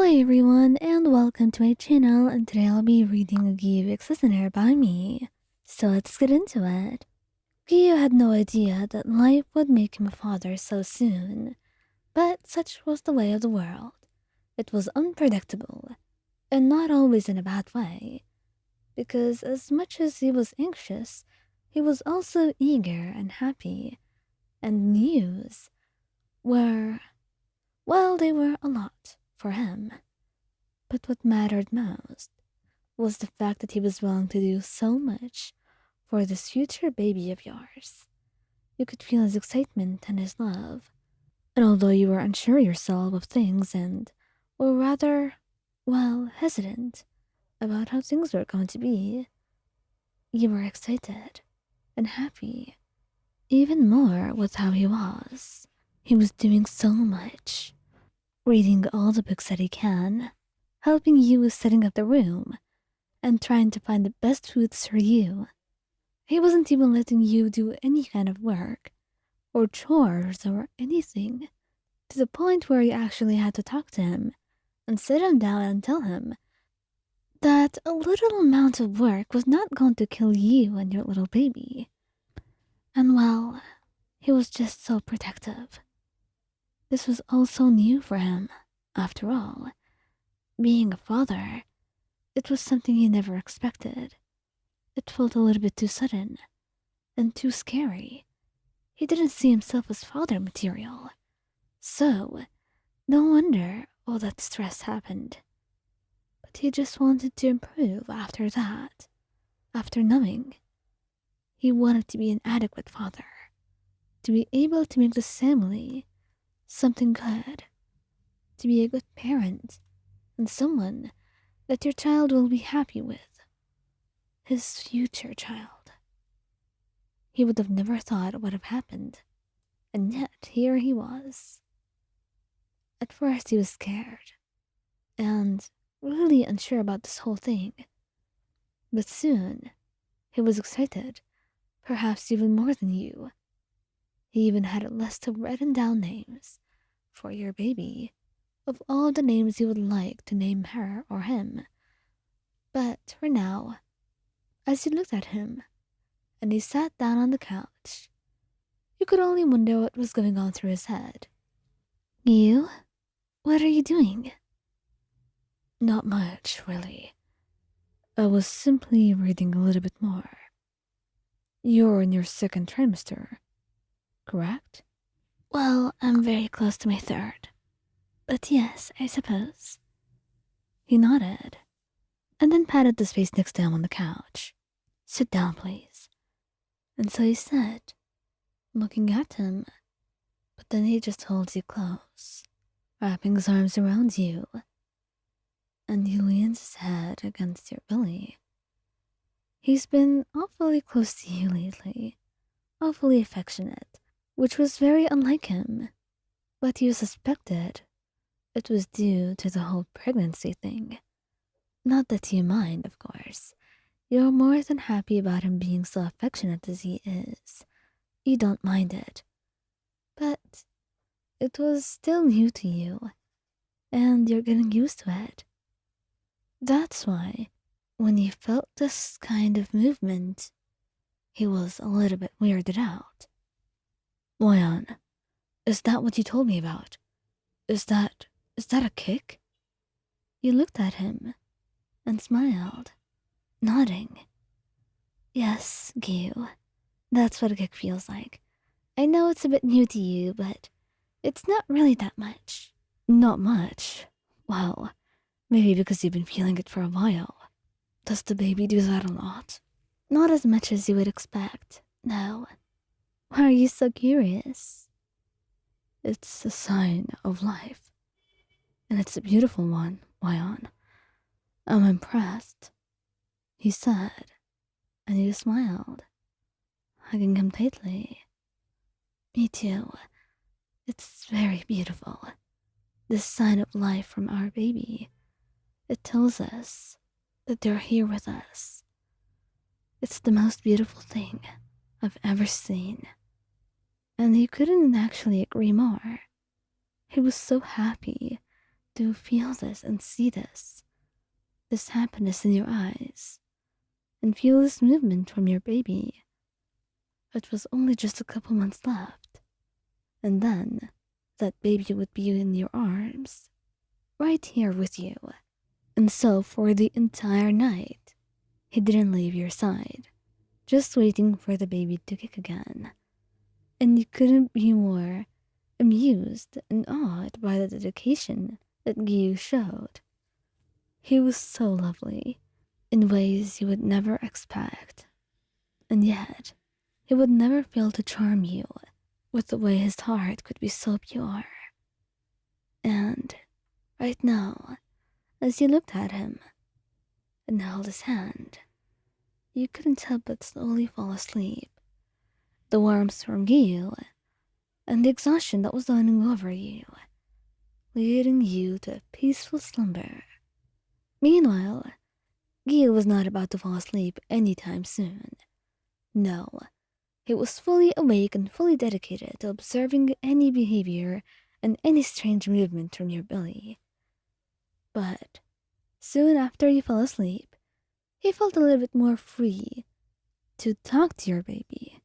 Hello everyone and welcome to my channel, and today I'll be reading a Giyuux Listener by me. So let's get into it. Giyuu had no idea that life would make him a father so soon, but such was the way of the world. It was unpredictable, and not always in a bad way, because as much as he was anxious, he was also eager and happy, and news were, well, they were a lot for him. But what mattered most was the fact that he was willing to do so much for this future baby of yours. You could feel his excitement and his love. And although you were unsure yourself of things and were rather, well, hesitant about how things were going to be, you were excited and happy. Even more with how he was. He was doing so much. Reading all the books that he can, helping you with setting up the room, and trying to find the best foods for you. He wasn't even letting you do any kind of work, or chores, or anything, to the point where you actually had to talk to him, and sit him down and tell him that a little amount of work was not going to kill you and your little baby. And well, he was just so protective. This was all so new for him, after all. Being a father, it was something he never expected. It felt a little bit too sudden, and too scary. He didn't see himself as father material. So, no wonder all that stress happened. But he just wanted to improve after that, after knowing. He wanted to be an adequate father, to be able to make this family something good, to be a good parent, and someone that your child will be happy with. His future child. He would have never thought it would have happened, and yet here he was. At first he was scared, and really unsure about this whole thing. But soon, he was excited, perhaps even more than you. He even had a list of written down names for your baby, of all the names you would like to name her or him. But for now, as you looked at him, and he sat down on the couch, you could only wonder what was going on through his head. You? What are you doing? Not much, really. I was simply reading a little bit more. You're in your second trimester, correct? Well, I'm very close to my third. But yes, I suppose. He nodded, and then patted the space next to him on the couch. Sit down, please. And so he sat, looking at him, but then he just holds you close, wrapping his arms around you, and he leans his head against your belly. He's been awfully close to you lately, awfully affectionate, which was very unlike him, but you suspected it was due to the whole pregnancy thing. Not that you mind, of course. You're more than happy about him being so affectionate as he is. You don't mind it. But it was still new to you, and you're getting used to it. That's why, when you felt this kind of movement, he was a little bit weirded out. Moyan, is that what you told me about? Is that a kick? You looked at him and smiled, nodding. Yes, Giyuu, that's what a kick feels like. I know it's a bit new to you, but it's not really that much. Not much? Well, maybe because you've been feeling it for a while. Does the baby do that a lot? Not as much as you would expect, no. Why are you so curious? It's a sign of life. And it's a beautiful one, Wyon. I'm impressed, he said, and you smiled, hugging him tightly. Me too. It's very beautiful. This sign of life from our baby. It tells us that they're here with us. It's the most beautiful thing I've ever seen. And he couldn't actually agree more. He was so happy to feel this and see this happiness in your eyes, and feel this movement from your baby. It was only just a couple months left, and then that baby would be in your arms, right here with you. And so for the entire night, he didn't leave your side, just waiting for the baby to kick again. And you couldn't be more amused and awed by the dedication that Giyuu showed. He was so lovely, in ways you would never expect, and yet he would never fail to charm you with the way his heart could be so pure. And right now, as you looked at him and held his hand, you couldn't help but slowly fall asleep. The warmth from Giyuu and the exhaustion that was dawning over you, leading you to a peaceful slumber. Meanwhile, Giyuu was not about to fall asleep anytime soon. No, he was fully awake and fully dedicated to observing any behavior and any strange movement from your belly. But soon after you fell asleep, he felt a little bit more free to talk to your baby.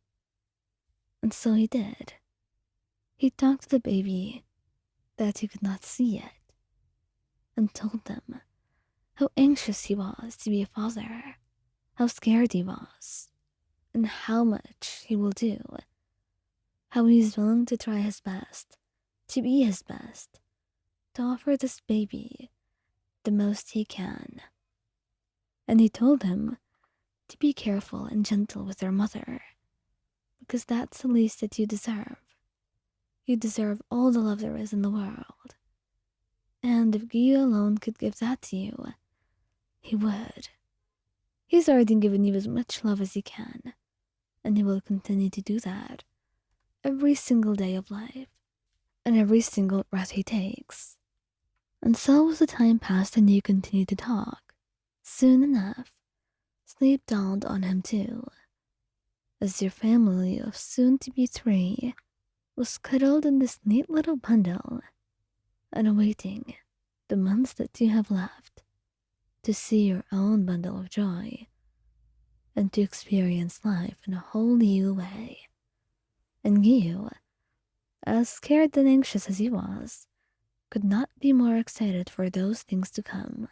And so he did. He talked to the baby that he could not see yet, and told them how anxious he was to be a father, how scared he was, and how much he will do, how he's willing to try his best, to be his best, to offer this baby the most he can. And he told him to be careful and gentle with their mother, because that's the least that you deserve. You deserve all the love there is in the world. And if Giyuu alone could give that to you, he would. He's already given you as much love as he can, and he will continue to do that every single day of life, and every single breath he takes. And so as the time passed and you continued to talk, soon enough, sleep dawned on him too, as your family of soon-to-be 3 was cuddled in this neat little bundle and awaiting the months that you have left to see your own bundle of joy and to experience life in a whole new way. And Giyuu, as scared and anxious as he was, could not be more excited for those things to come.